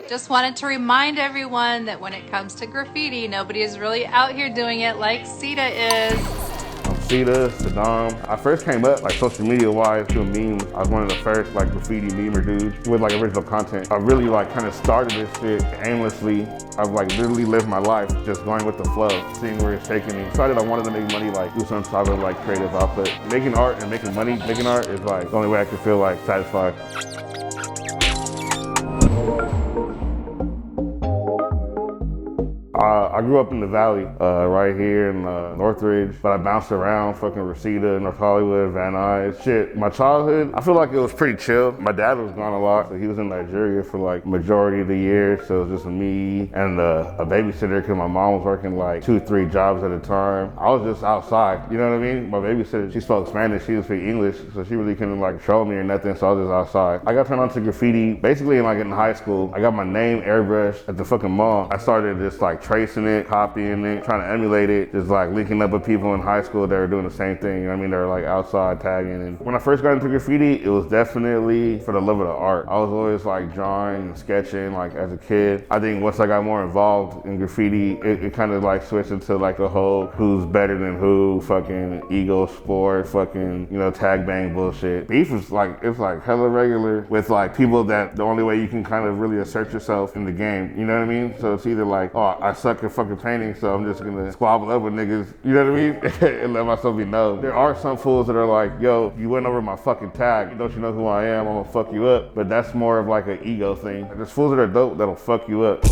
Just wanted to remind everyone that when it comes to graffiti, nobody is really out here doing it like Sita is. Sita, Saddam. I first came up like social media wise doing memes. I was one of the first like graffiti memer dudes with like original content. I really like kind of started this shit aimlessly. I've like literally lived my life just going with the flow, seeing where it's taking me. Decided I wanted to make money, like do some type of like creative output. Making art and making money, making art is like the only way I could feel like satisfied. I grew up in the Valley, right here in Northridge, but I bounced around fucking Reseda, North Hollywood, Van Nuys. Shit, my childhood, I feel like it was pretty chill. My dad was gone a lot, so he was in Nigeria for like majority of the year, so it was just me and a babysitter because my mom was working like 2-3 jobs at a time. I was just outside, you know what I mean? My babysitter, she spoke Spanish, she didn't speak English, so she really couldn't like control me or nothing, so I was just outside. I got turned on to graffiti basically in high school. I got my name airbrushed at the fucking mall. I started just like tracing it, copying it, trying to emulate it, just like linking up with people in high school that were doing the same thing, you know what I mean? They were like outside tagging. And when I first got into graffiti, it was definitely for the love of the art. I was always like drawing and sketching like as a kid. I think once I got more involved in graffiti, it kind of like switched into like the whole who's better than who, fucking ego sport, fucking, you know, tag bang bullshit. Beef is like, it's like hella regular with like people that the only way you can kind of really assert yourself in the game, you know what I mean? So it's either like, oh, I suck at fucking painting, so I'm just gonna squabble up with niggas, you know what I mean? And let myself be known. There are some fools that are like, yo, you went over my fucking tag, don't you know who I am? I'm gonna fuck you up. But that's more of like an ego thing. There's fools that are dope that'll fuck you up.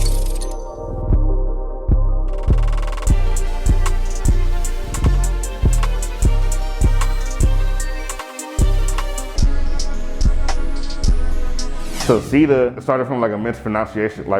So Sita started from like a mispronunciation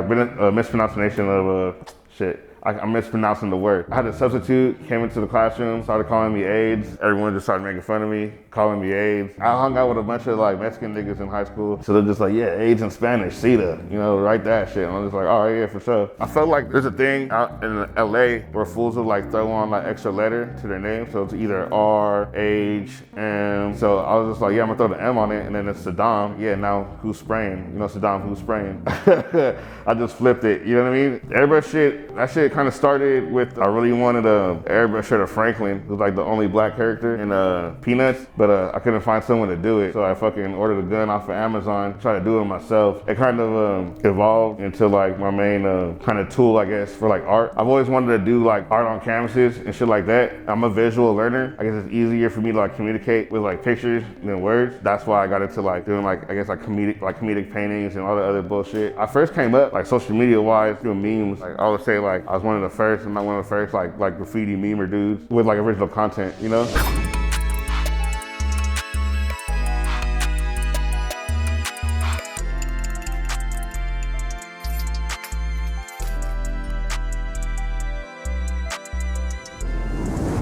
of shit. I'm mispronouncing the word. I had a substitute, came into the classroom, started calling me AIDS. Everyone just started making fun of me, calling me AIDS. I hung out with a bunch of like Mexican niggas in high school. So they're just like, yeah, AIDS in Spanish, Sita, you know, write that shit. And I'm just like, all right, yeah, for sure. I felt like there's a thing out in LA where fools will like throw on like extra letter to their name. So it's either R, H, M. So I was just like, yeah, I'm gonna throw the M on it. And then it's Saddam. Yeah, now who's spraying? You know, Saddam, who's spraying? I just flipped it, you know what I mean? Airbrush shit, that shit kind of started with, I really wanted a airbrush shirt of Franklin, who's like the only black character in Peanuts, but I couldn't find someone to do it. So I fucking ordered a gun off of Amazon, tried to do it myself. It kind of evolved into like my main kind of tool, I guess, for like art. I've always wanted to do like art on canvases and shit like that. I'm a visual learner. I guess it's easier for me to like communicate with like pictures than words. That's why I got into like doing like, I guess like comedic paintings and all the other bullshit. I first came up like social media wise doing memes. Like I would say like I was one of the first, and not one of the first like graffiti memer dudes with like original content, you know?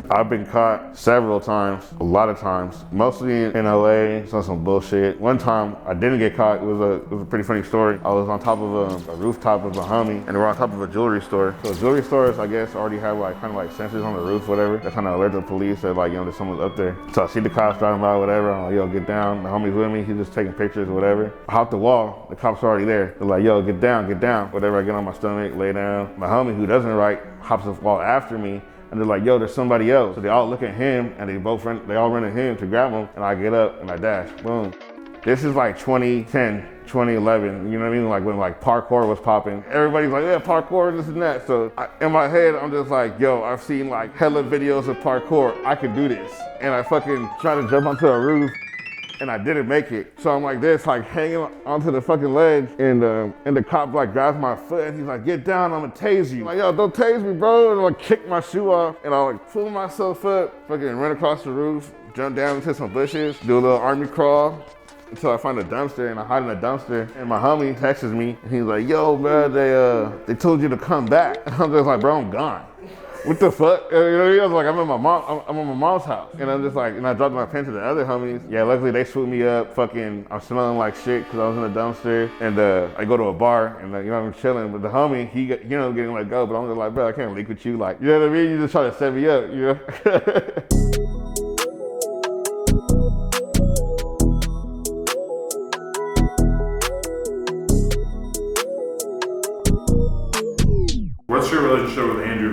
I've been caught several times, a lot of times, mostly in LA, some bullshit. One time I didn't get caught. It was a pretty funny story. I was on top of a rooftop of a homie, and we're on top of a jewelry store. So jewelry stores, I guess, already have like kind of like sensors on the roof, whatever. That kind of alert the police that like, you know, there's someone up there. So I see the cops driving by, whatever. I'm like, yo, get down. My homie's with me. He's just taking pictures or whatever. I hop the wall. The cops are already there. They're like, yo, get down, get down. Whatever. I get on my stomach, lay down. My homie, who doesn't write, hops the wall after me. And they're like, yo, there's somebody else. So they all look at him and they all run at him to grab him. And I get up and I dash, boom. This is like 2010, 2011, you know what I mean? Like when like parkour was popping. Everybody's like, yeah, parkour, this and that. So in my head, I'm just like, yo, I've seen like hella videos of parkour. I could do this. And I fucking tried to jump onto a roof and I didn't make it. So I'm like this, like hanging onto the fucking ledge, and the cop like grabs my foot and he's like, get down, I'm gonna tase you. I'm like, yo, don't tase me, bro. And I like kick my shoe off and I like pull myself up, fucking run across the roof, jump down into some bushes, do a little army crawl until I find a dumpster, and I hide in a dumpster. And my homie texts me and he's like, yo, bro, they told you to come back. And I'm just like, bro, I'm gone. What the fuck? You know, I was like, I'm at my mom's house. And I'm just like, and I dropped my pen to the other homies. Yeah, luckily they swooped me up. Fucking, I'm smelling like shit because I was in a dumpster. And I go to a bar and you know, I'm chilling. But the homie, he got, you know, getting let go. But I'm just like, bro, I can't leak with you. Like, you know what I mean? You just try to set me up, you know?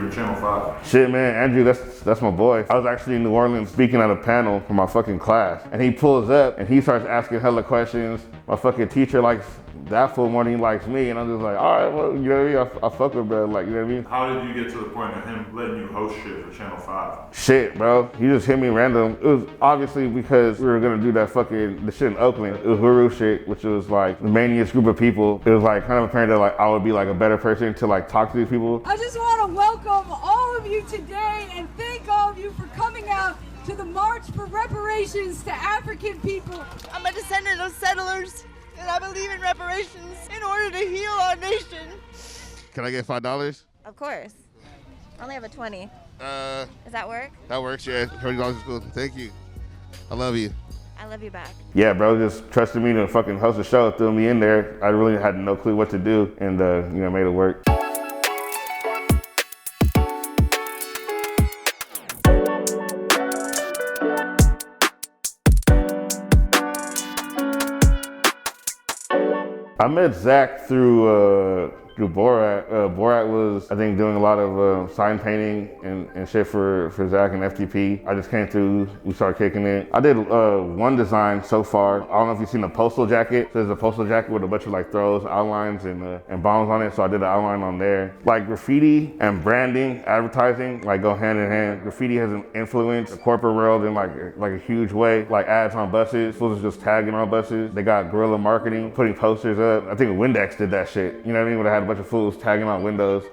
in Channel 5? Shit, man, Andrew, that's my boy. I was actually in New Orleans speaking at a panel for my fucking class, and he pulls up and he starts asking hella questions. My fucking teacher likes that fool more than he likes me, and I'm just like, all right, well, you know what I mean? I fuck with bro, like, you know what I mean? How did you get to the point of him letting you host shit for Channel 5? Shit, bro. He just hit me random. It was obviously because we were gonna do that fucking, the shit in Oakland. It was Huru shit, which was like the maniest group of people. It was like kind of apparent that like I would be like a better person to like talk to these people. I just want to welcome all of you today and thank all of you for coming out to the March for Reparations to African people. I'm a descendant of settlers, and I believe in reparations in order to heal our nation. Can I get $5? Of course. I only have a 20. Does that work? That works, yeah. $20 is cool. Thank you. I love you. I love you back. Yeah, bro, just trusted me to fucking host a show, threw me in there. I really had no clue what to do, and you know, made it work. I met Zach through Borat. Borat was, I think, doing a lot of sign painting and shit for Zach and FTP. I just came through, we started kicking it. I did one design so far. I don't know if you've seen a postal jacket. So there's a postal jacket with a bunch of like throws, outlines, and bombs on it. So I did an outline on there. Like graffiti and branding, advertising, like go hand in hand. Graffiti has an influence the corporate world in like a huge way. Like ads on buses, fools are just tagging on buses. They got guerrilla marketing, putting posters up. I think Windex did that shit. You know what I mean? Where they had a bunch of fools tagging on windows.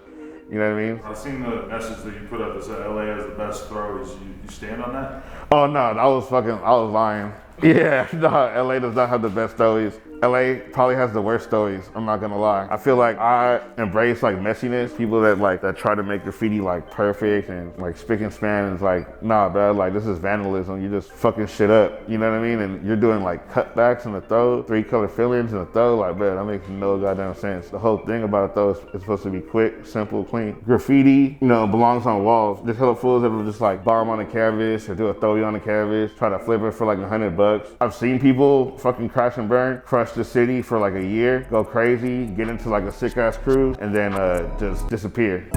You know what I mean? I've seen the message that you put up that said LA has the best throws. You stand on that? Oh no, I was lying. Yeah, no, LA does not have the best stories. LA probably has the worst stories, I'm not gonna lie. I feel like I embrace like messiness. People that try to make graffiti like perfect and like spick and span is like, nah bro, like this is vandalism. You just fucking shit up, you know what I mean? And you're doing like cutbacks in the throw, 3-color fillings in the throw, like bro, that makes no goddamn sense. The whole thing about a throw is supposed to be quick, simple, clean. Graffiti, you know, belongs on walls. There's hella fools that will just like bomb on the canvas or do a throwy on the canvas, try to flip it for like $100. I've seen people fucking crash and burn, crush the city for like a year, go crazy, get into like a sick ass crew, and then just disappear.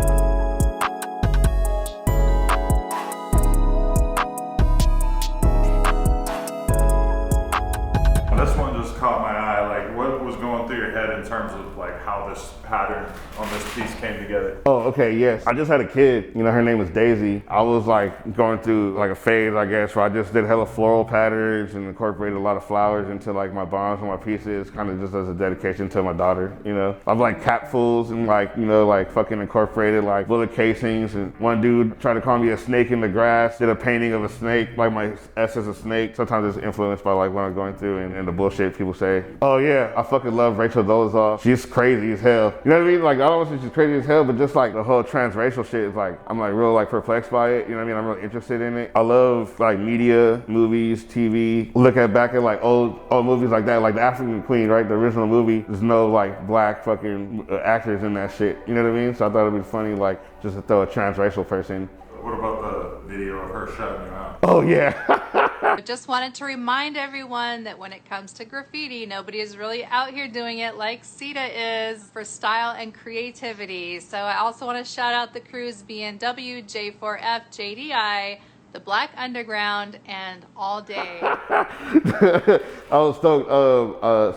This one just caught my eye. Like, what was going through your head in terms of like how this pattern on this piece came together? Oh, okay, yes. I just had a kid, you know, her name was Daisy. I was like going through like a phase, I guess, where I just did hella floral patterns and incorporated a lot of flowers into like my bombs and my pieces, kind of just as a dedication to my daughter, you know. I've like capfuls and like, you know, like fucking incorporated like bullet casings, and one dude tried to call me a snake in the grass, did a painting of a snake, like my S as a snake. Sometimes it's influenced by like what I'm going through and the bullshit people say. Oh yeah, I fucking love Rachel Dolezal. She's crazy as hell. You know what I mean? Like, I don't want to say she's crazy as hell, but just like the whole transracial shit is like, I'm like real like perplexed by it. You know what I mean? I'm really interested in it. I love like media, movies, TV. Look at back at like old movies like that, like the African Queen, right? The original movie. There's no like black fucking actors in that shit. You know what I mean? So I thought it'd be funny like just to throw a transracial person. What about the video of her shutting you out? Oh yeah. I just wanted to remind everyone that when it comes to graffiti, nobody is really out here doing it like Sita is for style and creativity. So I also want to shout out the crews BNW, J4F, JDI, the Black Underground, and All Day. I was stoked.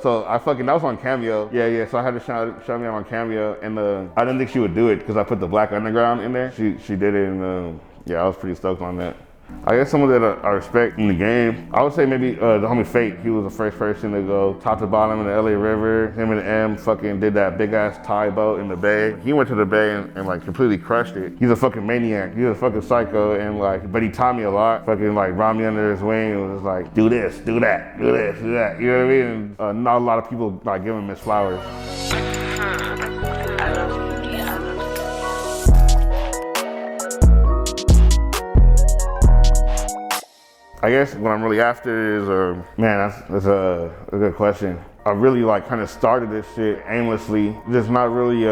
So I fucking, that was on Cameo. Yeah. So I had to shout me out on Cameo, and I didn't think she would do it because I put the Black Underground in there. She did it, and yeah, I was pretty stoked on that. I guess someone that I respect in the game, I would say maybe the homie Fate. He was the first person to go top to bottom in the LA River. Him and M fucking did that big ass tie boat in the bay. He went to the bay and like completely crushed it. He's a fucking maniac. He's a fucking psycho, and like, but he taught me a lot. Fucking like brought me under his wing and was like, do this, do that, do this, do that. You know what I mean? And not a lot of people like give him his flowers. I guess what I'm really after is, man, that's a good question. I really like kind of started this shit aimlessly. There's not really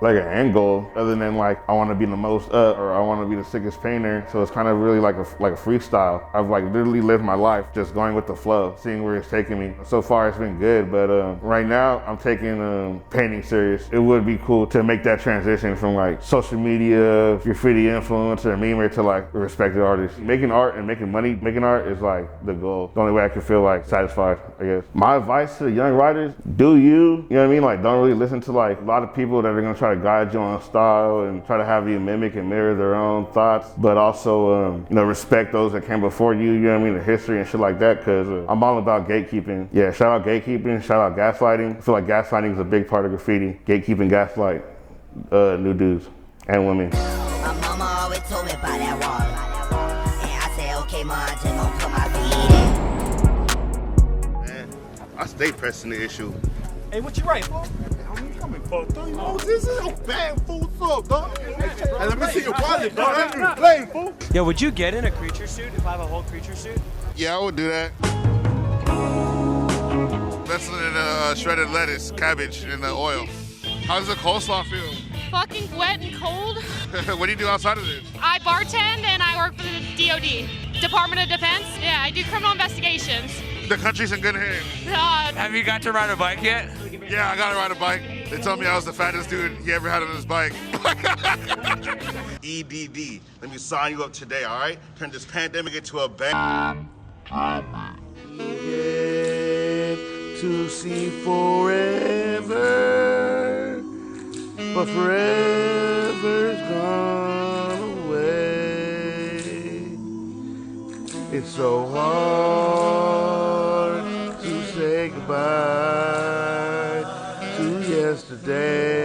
like an end goal other than like I want to be the most or I want to be the sickest painter. So it's kind of really like a freestyle. I've like literally lived my life just going with the flow, seeing where it's taking me. So far it's been good, but right now I'm taking painting serious. It would be cool to make that transition from like social media, graffiti influencer, memer to like a respected artist. Making art and making money, making art is like the goal. The only way I can feel like satisfied, I guess. My advice to the young writers, do you know what I mean? Like don't really listen to like a lot of people that are gonna try to guide you on style and try to have you mimic and mirror their own thoughts, but also you know, respect those that came before you, you know what I mean, the history and shit like that, because I'm all about gatekeeping. Yeah, shout out gatekeeping, shout out gaslighting. I feel like gaslighting is a big part of graffiti. Gatekeeping, gaslight, new dudes and women. My mama always told me about that wall. And I said, okay, ma, I'm just gonna put my feet in. Man, I stay pressing the issue. Hey, what you write, fool? You coming fucked up, you know what this is? Oh, bad fool, what's up, dog? Hey, let me see your wallet, dog. I ain't even playing, fool. Yo, would you get in a creature suit if I have a whole creature suit? Yeah, I would do that. Investing in shredded lettuce, cabbage, and oil. How does the coleslaw feel? Fucking wet and cold. What do you do outside of this? I bartend and I work for the DOD, Department of Defense. Yeah, I do criminal investigations. The country's in good hands. Have you got to ride a bike yet? Yeah, I gotta ride a bike. They told me I was the fattest dude he ever had on his bike. EDD, let me sign you up today, all right? Turn this pandemic into a bang. To see forever, but forever's gone away. It's so hard to say goodbye to yesterday.